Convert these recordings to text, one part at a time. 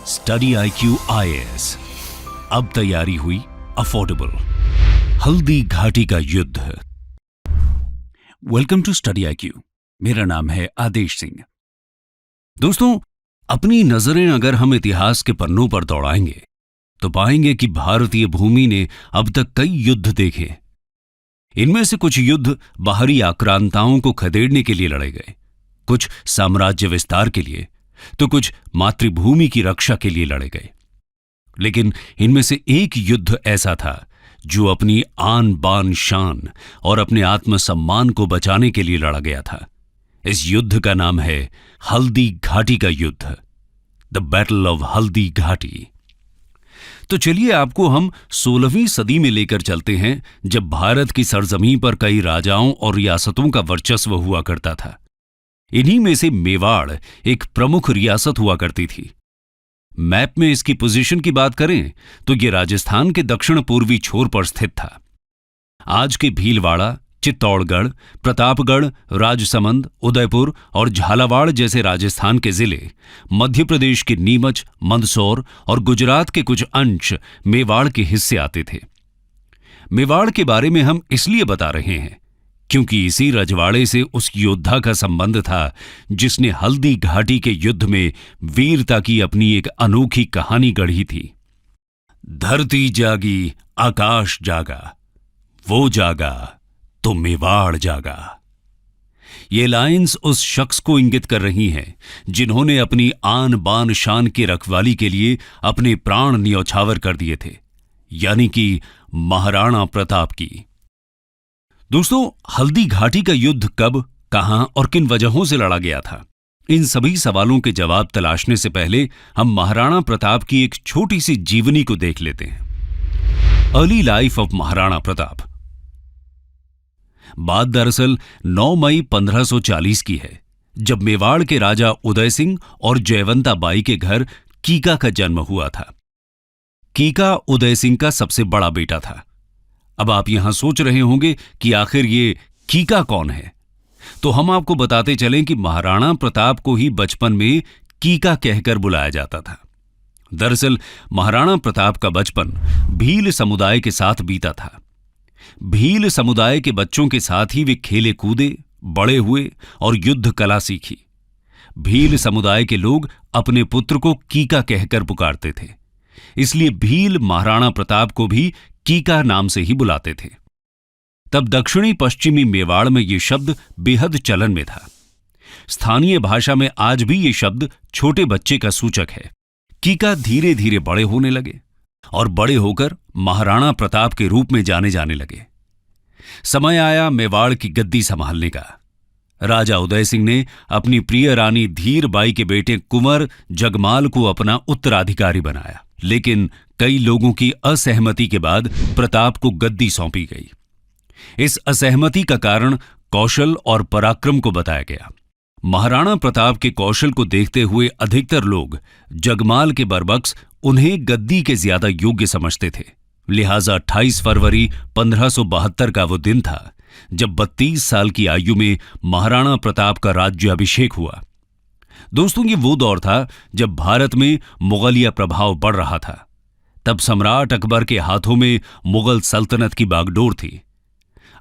Study IQ IAS। अब तैयारी हुई अफोर्डेबल। हल्दी घाटी का युद्ध। Welcome to study IQ। मेरा नाम है आदेश सिंह। दोस्तों, अपनी नजरें अगर हम इतिहास के पन्नों पर दौड़ाएंगे तो पाएंगे कि भारतीय भूमि ने अब तक कई युद्ध देखे। इनमें से कुछ युद्ध बाहरी आक्रांताओं को खदेड़ने के लिए लड़े गए, कुछ साम्राज्य विस्तार के लिए, तो कुछ मातृभूमि की रक्षा के लिए लड़े गए। लेकिन इनमें से एक युद्ध ऐसा था जो अपनी आन बान शान और अपने आत्मसम्मान को बचाने के लिए लड़ा गया था। इस युद्ध का नाम है हल्दी घाटी का युद्ध, the battle of Haldi Ghati. तो चलिए आपको हम 16वीं सदी में लेकर चलते हैं, जब भारत की सरजमीं पर कई राजाओं और रियासतों का वर्चस्व हुआ करता था। इन्हीं में से मेवाड़ एक प्रमुख रियासत हुआ करती थी। मैप में इसकी पोजीशन की बात करें तो यह राजस्थान के दक्षिण पूर्वी छोर पर स्थित था। आज के भीलवाड़ा, चित्तौड़गढ़, प्रतापगढ़, राजसमंद, उदयपुर और झालावाड़ जैसे राजस्थान के जिले, मध्य प्रदेश के नीमच, मंदसौर और गुजरात के कुछ अंश मेवाड़ के हिस्से आते थे। मेवाड़ के बारे में हम इसलिए बता रहे हैं क्योंकि इसी रजवाड़े से उस योद्धा का संबंध था जिसने हल्दी घाटी के युद्ध में वीरता की अपनी एक अनोखी कहानी गढ़ी थी। धरती जागी, आकाश जागा, वो जागा तो मेवाड़ जागा। ये लाइंस उस शख्स को इंगित कर रही हैं जिन्होंने अपनी आन बान शान की रखवाली के लिए अपने प्राण न्यौछावर कर दिए थे, यानी कि महाराणा प्रताप की। दोस्तों, हल्दी घाटी का युद्ध कब, कहां और किन वजहों से लड़ा गया था, इन सभी सवालों के जवाब तलाशने से पहले हम महाराणा प्रताप की एक छोटी सी जीवनी को देख लेते हैं। Early life of Maharana Pratap. बात दरअसल 9 मई 1540 की है, जब मेवाड़ के राजा उदय सिंह और जयवंता बाई के घर कीका का जन्म हुआ था। कीका उदय सिंह का सबसे बड़ा बेटा था। अब आप यहां सोच रहे होंगे कि आखिर ये कीका कौन है, तो हम आपको बताते चलें कि महाराणा प्रताप को ही बचपन में कीका कहकर बुलाया जाता था। दरअसल महाराणा प्रताप का बचपन भील समुदाय के साथ बीता था। भील समुदाय के बच्चों के साथ ही वे खेले कूदे, बड़े हुए और युद्ध कला सीखी। भील समुदाय के लोग अपने पुत्र को कीका कहकर पुकारते थे, इसलिए भील महाराणा प्रताप को भी कीका नाम से ही बुलाते थे। तब दक्षिणी पश्चिमी मेवाड़ में यह शब्द बेहद चलन में था। स्थानीय भाषा में आज भी यह शब्द छोटे बच्चे का सूचक है। कीका धीरे धीरे बड़े होने लगे और बड़े होकर महाराणा प्रताप के रूप में जाने जाने लगे। समय आया मेवाड़ की गद्दी संभालने का। राजा उदय सिंह ने अपनी प्रिय रानी धीर बाई के बेटे कुंवर जगमाल को अपना उत्तराधिकारी बनाया, लेकिन कई लोगों की असहमति के बाद प्रताप को गद्दी सौंपी गई। इस असहमति का कारण कौशल और पराक्रम को बताया गया। महाराणा प्रताप के कौशल को देखते हुए अधिकतर लोग जगमाल के बरबक्स उन्हें गद्दी के ज्यादा योग्य समझते थे। लिहाजा 28 फरवरी 1572 का वो दिन था जब 32 साल की आयु में महाराणा प्रताप का राज्याभिषेक हुआ। दोस्तों, ये वो दौर था जब भारत में मुगलिया प्रभाव बढ़ रहा था। तब सम्राट अकबर के हाथों में मुगल सल्तनत की बागडोर थी।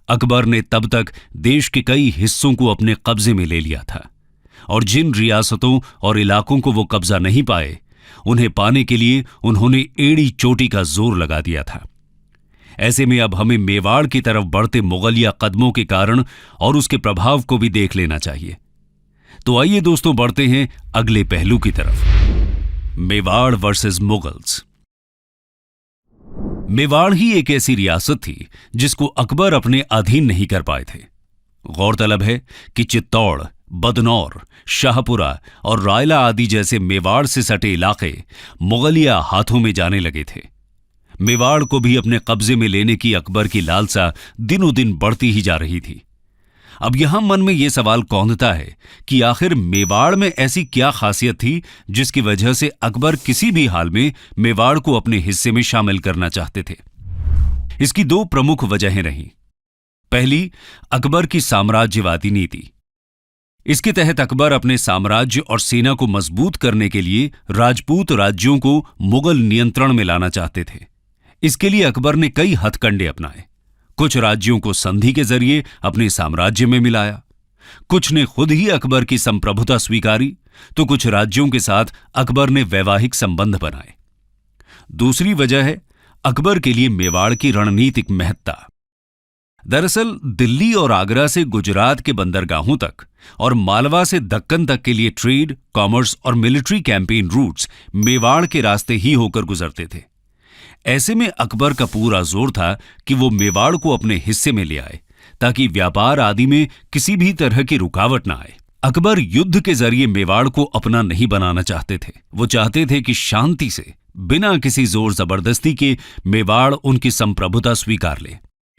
अकबर ने तब तक देश के कई हिस्सों को अपने कब्जे में ले लिया था और जिन रियासतों और इलाकों को वो कब्जा नहीं पाए, उन्हें पाने के लिए उन्होंने एड़ी चोटी का जोर लगा दिया था। ऐसे में अब हमें मेवाड़ की तरफ बढ़ते मुगलिया कदमों के कारण और उसके प्रभाव को भी देख लेना चाहिए। तो आइए दोस्तों, बढ़ते हैं अगले पहलू की तरफ। मेवाड़ वर्सेस मुगल्स। मेवाड़ ही एक ऐसी रियासत थी जिसको अकबर अपने अधीन नहीं कर पाए थे। गौरतलब है कि चित्तौड़, बदनौर, शाहपुरा और रायला आदि जैसे मेवाड़ से सटे इलाके मुगलिया हाथों में जाने लगे थे। मेवाड़ को भी अपने कब्जे में लेने की अकबर की लालसा दिनों दिन बढ़ती ही जा रही थी। अब यहां मन में यह सवाल कौंधता है कि आखिर मेवाड़ में ऐसी क्या खासियत थी जिसकी वजह से अकबर किसी भी हाल में मेवाड़ को अपने हिस्से में शामिल करना चाहते थे। इसकी दो प्रमुख वजहें रहीं। पहली, अकबर की साम्राज्यवादी नीति। इसके तहत अकबर अपने साम्राज्य और सेना को मजबूत करने के लिए राजपूत राज्यों को मुगल नियंत्रण में लाना चाहते थे। इसके लिए अकबर ने कई हथकंडे अपनाए। कुछ राज्यों को संधि के जरिए अपने साम्राज्य में मिलाया, कुछ ने खुद ही अकबर की संप्रभुता स्वीकारी, तो कुछ राज्यों के साथ अकबर ने वैवाहिक संबंध बनाए। दूसरी वजह है अकबर के लिए मेवाड़ की रणनीतिक महत्ता। दरअसल दिल्ली और आगरा से गुजरात के बंदरगाहों तक और मालवा से दक्कन तक के लिए ट्रेड, कॉमर्स और मिलिट्री कैंपेन रूट्स मेवाड़ के रास्ते ही होकर गुजरते थे। ऐसे में अकबर का पूरा जोर था कि वो मेवाड़ को अपने हिस्से में ले आए ताकि व्यापार आदि में किसी भी तरह की रुकावट ना आए। अकबर युद्ध के जरिए मेवाड़ को अपना नहीं बनाना चाहते थे। वो चाहते थे कि शांति से, बिना किसी जोर जबरदस्ती के मेवाड़ उनकी संप्रभुता स्वीकार ले।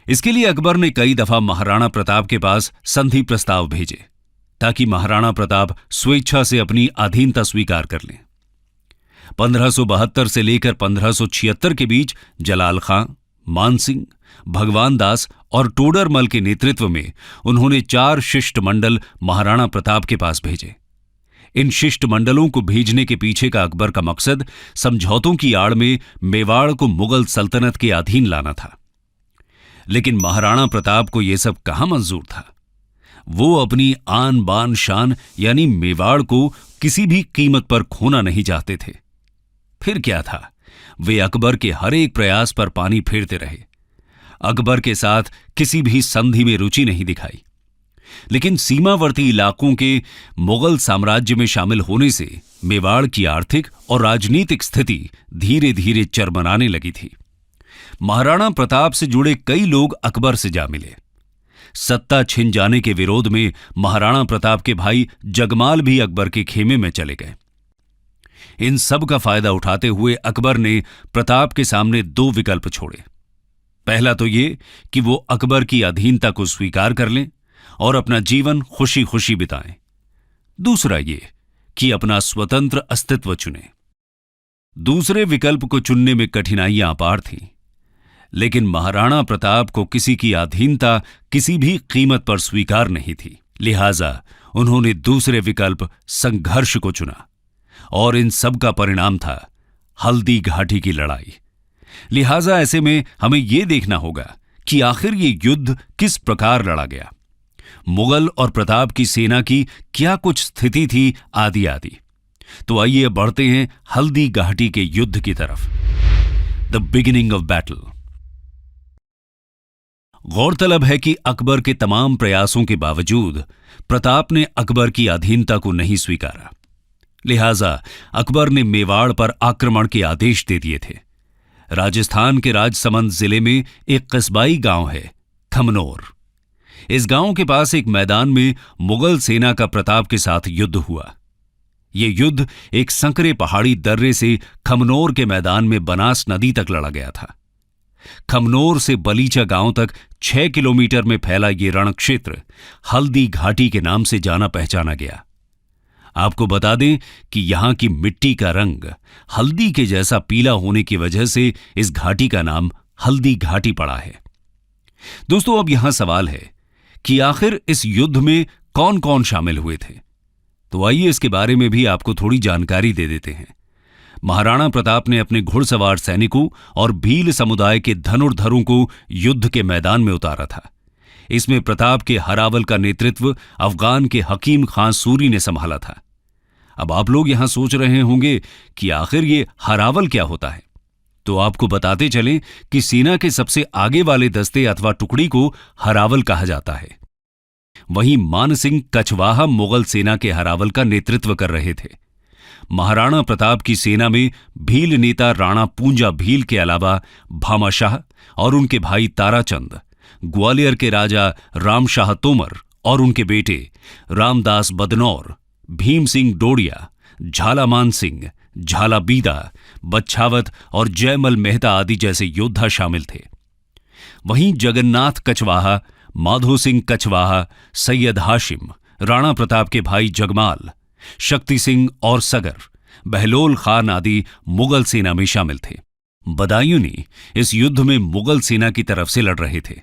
इसके लिए अकबर ने कई दफा महाराणा प्रताप के पास संधि प्रस्ताव भेजे ताकि महाराणा प्रताप स्वेच्छा से अपनी अधीनता स्वीकार कर लें। 1572 से लेकर 1576 के बीच जलाल खां, मानसिंह, भगवान दास और टोडरमल के नेतृत्व में उन्होंने 4 शिष्टमंडल महाराणा प्रताप के पास भेजे। इन शिष्टमंडलों को भेजने के पीछे का अकबर का मकसद समझौतों की आड़ में मेवाड़ को मुगल सल्तनत के अधीन लाना था। लेकिन महाराणा प्रताप को यह सब कहां मंजूर था। वो अपनी आन बान शान यानी मेवाड़ को किसी भी कीमत पर खोना नहीं चाहते थे। फिर क्या था, वे अकबर के हर एक प्रयास पर पानी फेरते रहे। अकबर के साथ किसी भी संधि में रुचि नहीं दिखाई। लेकिन सीमावर्ती इलाकों के मुगल साम्राज्य में शामिल होने से मेवाड़ की आर्थिक और राजनीतिक स्थिति धीरे धीरे चरमराने लगी थी। महाराणा प्रताप से जुड़े कई लोग अकबर से जा मिले। सत्ता छिन जाने के विरोध में महाराणा प्रताप के भाई जगमाल भी अकबर के खेमे में चले गए। इन सब का फायदा उठाते हुए अकबर ने प्रताप के सामने 2 विकल्प छोड़े। पहला तो ये कि वो अकबर की अधीनता को स्वीकार कर लें और अपना जीवन खुशी खुशी बिताएं। दूसरा ये कि अपना स्वतंत्र अस्तित्व चुनें। दूसरे विकल्प को चुनने में कठिनाइयां अपार थीं, लेकिन महाराणा प्रताप को किसी की अधीनता किसी भी कीमत पर स्वीकार नहीं थी। लिहाजा उन्होंने दूसरे विकल्प संघर्ष को चुना और इन सब का परिणाम था हल्दी घाटी की लड़ाई। लिहाजा ऐसे में हमें यह देखना होगा कि आखिर ये युद्ध किस प्रकार लड़ा गया, मुगल और प्रताप की सेना की क्या कुछ स्थिति थी आदि आदि। तो आइए बढ़ते हैं हल्दी घाटी के युद्ध की तरफ। The beginning of battle. गौरतलब है कि अकबर के तमाम प्रयासों के बावजूद प्रताप ने अकबर की अधीनता को नहीं स्वीकारा। लिहाजा अकबर ने मेवाड़ पर आक्रमण के आदेश दे दिए थे। राजस्थान के राजसमंद जिले में एक कस्बाई गांव है थमनौर। इस गांव के पास एक मैदान में मुगल सेना का प्रताप के साथ युद्ध हुआ। यह युद्ध एक संकरे पहाड़ी दर्रे से खमनौर के मैदान में बनास नदी तक लड़ा गया था। खमनौर से बलीचा गांव तक 6 किलोमीटर में फैला ये रण क्षेत्र हल्दी घाटी के नाम से जाना पहचाना गया। आपको बता दें कि यहां की मिट्टी का रंग हल्दी के जैसा पीला होने की वजह से इस घाटी का नाम हल्दी घाटी पड़ा है। दोस्तों, अब यहां सवाल है कि आखिर इस युद्ध में कौन कौन शामिल हुए थे। तो आइए इसके बारे में भी आपको थोड़ी जानकारी दे देते हैं। महाराणा प्रताप ने अपने घुड़सवार सैनिकों और भील समुदाय के धनुर्धरों को युद्ध के मैदान में उतारा था। इसमें प्रताप के हरावल का नेतृत्व अफगान के हकीम खां सूरी ने संभाला था। अब आप लोग यहां सोच रहे होंगे कि आखिर ये हरावल क्या होता है। तो आपको बताते चलें कि सेना के सबसे आगे वाले दस्ते अथवा टुकड़ी को हरावल कहा जाता है। वहीं मानसिंह कछवाहा मुगल सेना के हरावल का नेतृत्व कर रहे थे। महाराणा प्रताप की सेना में भील नेता राणा पूंजा भील के अलावा भामाशाह और उनके भाई ताराचंद, ग्वालियर के राजा रामशाह तोमर और उनके बेटे रामदास बदनौर, भीम सिंह डोडिया, झालामान सिंह, झाला बीदा, बच्छावत और जयमल मेहता आदि जैसे योद्धा शामिल थे। वहीं जगन्नाथ कछवाहा, माधो सिंह कछवाहा, सैयद हाशिम, राणा प्रताप के भाई जगमाल, शक्ति सिंह और सगर, बहलोल खान आदि मुगल सेना में शामिल थे। बदायूंनी इस युद्ध में मुगल सेना की तरफ से लड़ रहे थे।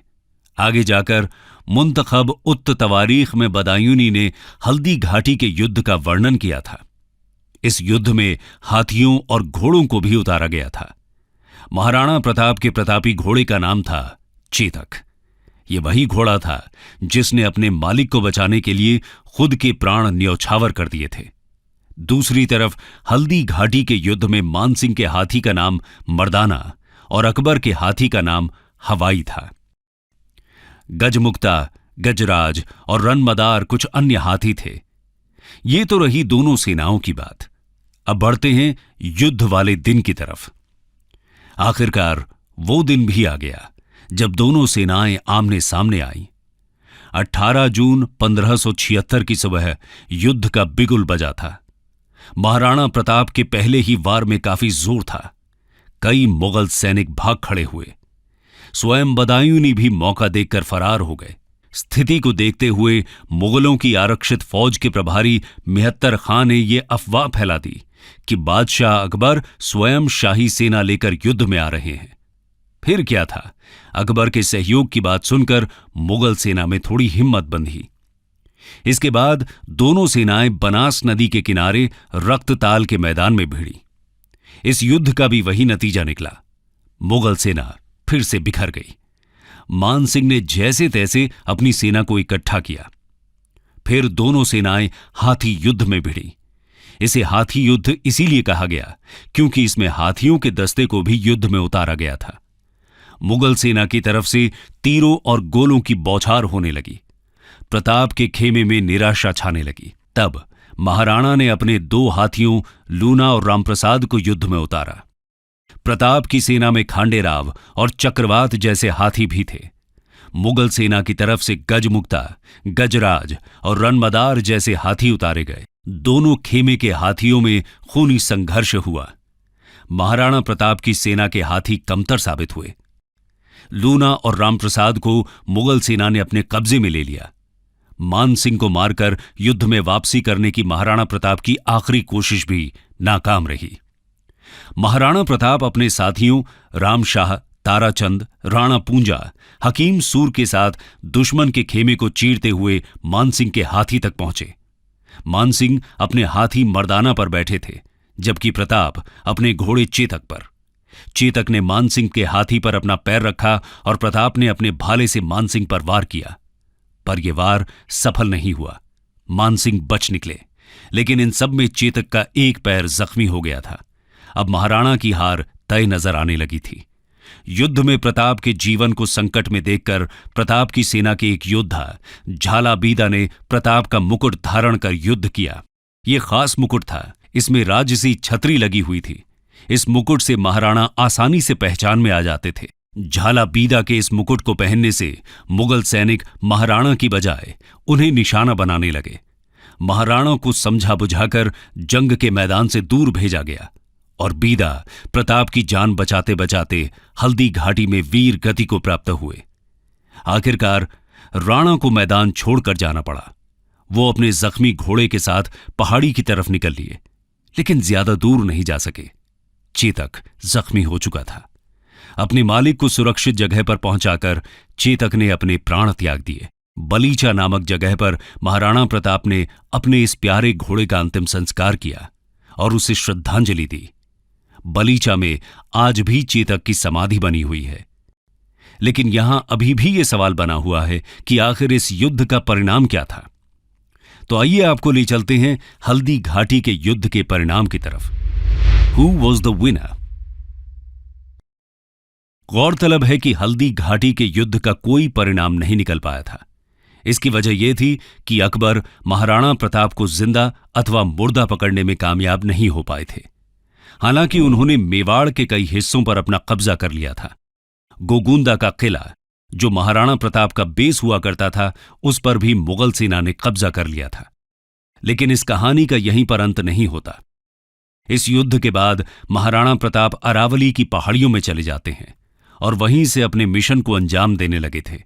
आगे जाकर मुंतखब उत तवारीख में बदायूनी ने हल्दी घाटी के युद्ध का वर्णन किया था। इस युद्ध में हाथियों और घोड़ों को भी उतारा गया था। महाराणा प्रताप के प्रतापी घोड़े का नाम था चेतक। ये वही घोड़ा था जिसने अपने मालिक को बचाने के लिए खुद के प्राण न्यौछावर कर दिए थे। दूसरी तरफ हल्दी घाटी के युद्ध में मानसिंह के हाथी का नाम मर्दाना और अकबर के हाथी का नाम हवाई था। गजमुक्ता, गजराज और रनमदार कुछ अन्य हाथी थे। ये तो रही दोनों सेनाओं की बात। अब बढ़ते हैं युद्ध वाले दिन की तरफ। आखिरकार वो दिन भी आ गया जब दोनों सेनाएं आमने सामने आईं। 18 जून 1576 की सुबह युद्ध का बिगुल बजा था। महाराणा प्रताप के पहले ही वार में काफी जोर था। कई मुगल सैनिक भाग खड़े हुए। स्वयं बदायूनी भी मौका देखकर फरार हो गए। स्थिति को देखते हुए मुगलों की आरक्षित फौज के प्रभारी मेहत्तर खां ने यह अफवाह फैला दी कि बादशाह अकबर स्वयं शाही सेना लेकर युद्ध में आ रहे हैं। फिर क्या था, अकबर के सहयोग की बात सुनकर मुगल सेना में थोड़ी हिम्मत बंधी। इसके बाद दोनों सेनाएं बनास नदी के किनारे रक्तताल के मैदान में भिड़ी। इस युद्ध का भी वही नतीजा निकला। मुगल सेना फिर से बिखर गई। मानसिंह ने जैसे तैसे अपनी सेना को इकट्ठा किया। फिर दोनों सेनाएं हाथी युद्ध में भिड़ी। इसे हाथी युद्ध इसीलिए कहा गया क्योंकि इसमें हाथियों के दस्ते को भी युद्ध में उतारा गया था। मुगल सेना की तरफ से तीरों और गोलों की बौछार होने लगी। प्रताप के खेमे में निराशा छाने लगी। तब महाराणा ने अपने 2 हाथियों लूना और रामप्रसाद को युद्ध में उतारा। प्रताप की सेना में खांडेराव और चक्रवात जैसे हाथी भी थे। मुगल सेना की तरफ से गजमुक्ता, गजराज और रनमदार जैसे हाथी उतारे गए। दोनों खेमे के हाथियों में खूनी संघर्ष हुआ। महाराणा प्रताप की सेना के हाथी कमतर साबित हुए। लूना और रामप्रसाद को मुगल सेना ने अपने कब्जे में ले लिया। मानसिंह को मारकर युद्ध में वापसी करने की महाराणा प्रताप की आखिरी कोशिश भी नाकाम रही। महाराणा प्रताप अपने साथियों रामशाह, ताराचंद, राणा पूंजा, हकीम सूर के साथ दुश्मन के खेमे को चीरते हुए मानसिंह के हाथी तक पहुंचे। मानसिंह अपने हाथी मर्दाना पर बैठे थे, जबकि प्रताप अपने घोड़े चेतक पर। चेतक ने मानसिंह के हाथी पर अपना पैर रखा और प्रताप ने अपने भाले से मानसिंह पर वार किया, पर यह वार सफल नहीं हुआ। मानसिंह बच निकले, लेकिन इन सब में चेतक का एक पैर जख्मी हो गया था। अब महाराणा की हार तय नजर आने लगी थी। युद्ध में प्रताप के जीवन को संकट में देखकर प्रताप की सेना के एक योद्धा झाला बीदा ने प्रताप का मुकुट धारण कर युद्ध किया। यह खास मुकुट था। इसमें राजसी छतरी लगी हुई थी। इस मुकुट से महाराणा आसानी से पहचान में आ जाते थे। झाला बीदा के इस मुकुट को पहनने से मुगल सैनिक महाराणा की बजाय उन्हें निशाना बनाने लगे। महाराणा को समझा बुझाकर जंग के मैदान से दूर भेजा गया और बीदा प्रताप की जान बचाते बचाते हल्दी घाटी में वीर गति को प्राप्त हुए। आखिरकार राणा को मैदान छोड़कर जाना पड़ा। वो अपने जख्मी घोड़े के साथ पहाड़ी की तरफ निकल लिए, लेकिन ज्यादा दूर नहीं जा सके। चेतक जख्मी हो चुका था। अपने मालिक को सुरक्षित जगह पर पहुंचाकर चेतक ने अपने प्राण त्याग दिए। बलीचा नामक जगह पर महाराणा प्रताप ने अपने इस प्यारे घोड़े का अंतिम संस्कार किया और उसे श्रद्धांजलि दी। बलीचा में आज भी चेतक की समाधि बनी हुई है। लेकिन यहां अभी भी यह सवाल बना हुआ है कि आखिर इस युद्ध का परिणाम क्या था। तो आइए आपको ले चलते हैं हल्दी घाटी के युद्ध के परिणाम की तरफ। Who was the winner? गौरतलब है कि हल्दी घाटी के युद्ध का कोई परिणाम नहीं निकल पाया था। इसकी वजह यह थी कि अकबर महाराणा प्रताप को जिंदा अथवा मुर्दा पकड़ने में कामयाब नहीं हो पाए थे। हालांकि उन्होंने मेवाड़ के कई हिस्सों पर अपना कब्जा कर लिया था। गोगुंदा का किला, जो महाराणा प्रताप का बेस हुआ करता था, उस पर भी मुगल सेना ने कब्जा कर लिया था। लेकिन इस कहानी का यहीं पर अंत नहीं होता। इस युद्ध के बाद महाराणा प्रताप अरावली की पहाड़ियों में चले जाते हैं और वहीं से अपने मिशन को अंजाम देने लगे थे।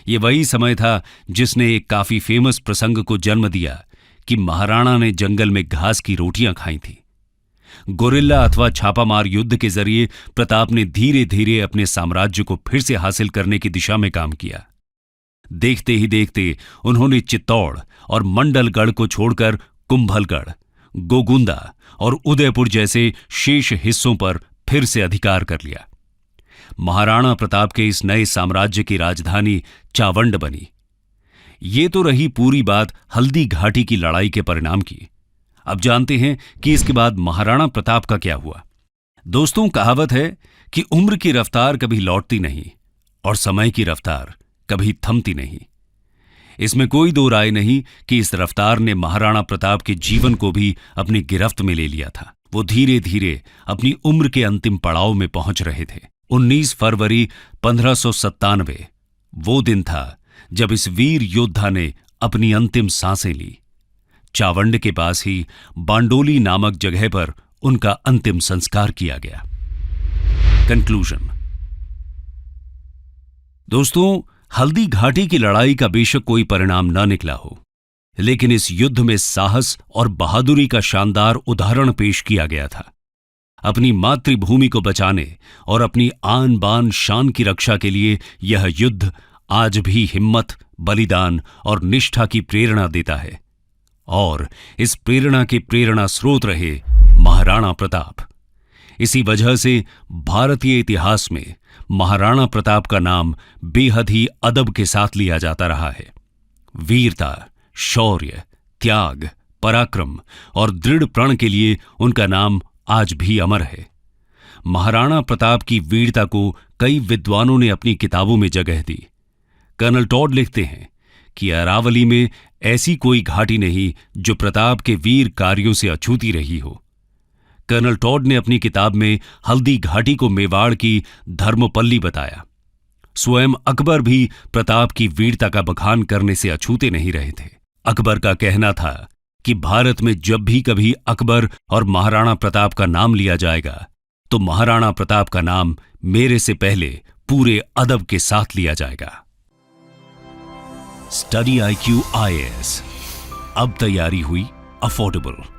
ये वही समय था जिसने एक काफी फेमस प्रसंग को जन्म दिया कि महाराणा ने जंगल में घास की रोटियां खाई थी। गोरिल्ला अथवा छापामार युद्ध के जरिए प्रताप ने धीरे धीरे अपने साम्राज्य को फिर से हासिल करने की दिशा में काम किया। देखते ही देखते उन्होंने चित्तौड़ और मंडलगढ़ को छोड़कर कुंभलगढ़, गोगुंदा और उदयपुर जैसे शेष हिस्सों पर फिर से अधिकार कर लिया। महाराणा प्रताप के इस नए साम्राज्य की राजधानी चावंड बनी। ये तो रही पूरी बात हल्दी घाटी की लड़ाई के परिणाम की। अब जानते हैं कि इसके बाद महाराणा प्रताप का क्या हुआ। दोस्तों, कहावत है कि उम्र की रफ्तार कभी लौटती नहीं और समय की रफ्तार कभी थमती नहीं। इसमें कोई दो राय नहीं कि इस रफ्तार ने महाराणा प्रताप के जीवन को भी अपनी गिरफ्त में ले लिया था। वो धीरे धीरे अपनी उम्र के अंतिम पड़ाव में पहुंच रहे थे। 19 फरवरी 1597 वो दिन था जब इस वीर योद्धा ने अपनी अंतिम सांसें ली। चावंड के पास ही बांडोली नामक जगह पर उनका अंतिम संस्कार किया गया। कंक्लूजन। दोस्तों, हल्दी घाटी की लड़ाई का बेशक कोई परिणाम न निकला हो, लेकिन इस युद्ध में साहस और बहादुरी का शानदार उदाहरण पेश किया गया था। अपनी मातृभूमि को बचाने और अपनी आन बान शान की रक्षा के लिए यह युद्ध आज भी हिम्मत, बलिदान और निष्ठा की प्रेरणा देता है। और इस प्रेरणा के प्रेरणा स्रोत रहे महाराणा प्रताप। इसी वजह से भारतीय इतिहास में महाराणा प्रताप का नाम बेहद ही अदब के साथ लिया जाता रहा है। वीरता, शौर्य, त्याग, पराक्रम और दृढ़ प्रण के लिए उनका नाम आज भी अमर है। महाराणा प्रताप की वीरता को कई विद्वानों ने अपनी किताबों में जगह दी। कर्नल टॉड लिखते हैं कि अरावली में ऐसी कोई घाटी नहीं जो प्रताप के वीर कार्यों से अछूती रही हो। कर्नल टॉड ने अपनी किताब में हल्दी घाटी को मेवाड़ की धर्मपल्ली बताया। स्वयं अकबर भी प्रताप की वीरता का बखान करने से अछूते नहीं रहे थे। अकबर का कहना था कि भारत में जब भी कभी अकबर और महाराणा प्रताप का नाम लिया जाएगा तो महाराणा प्रताप का नाम मेरे से पहले पूरे अदब के साथ लिया जाएगा। स्टडी IQ IAS अब तैयारी हुई अफोर्डेबल।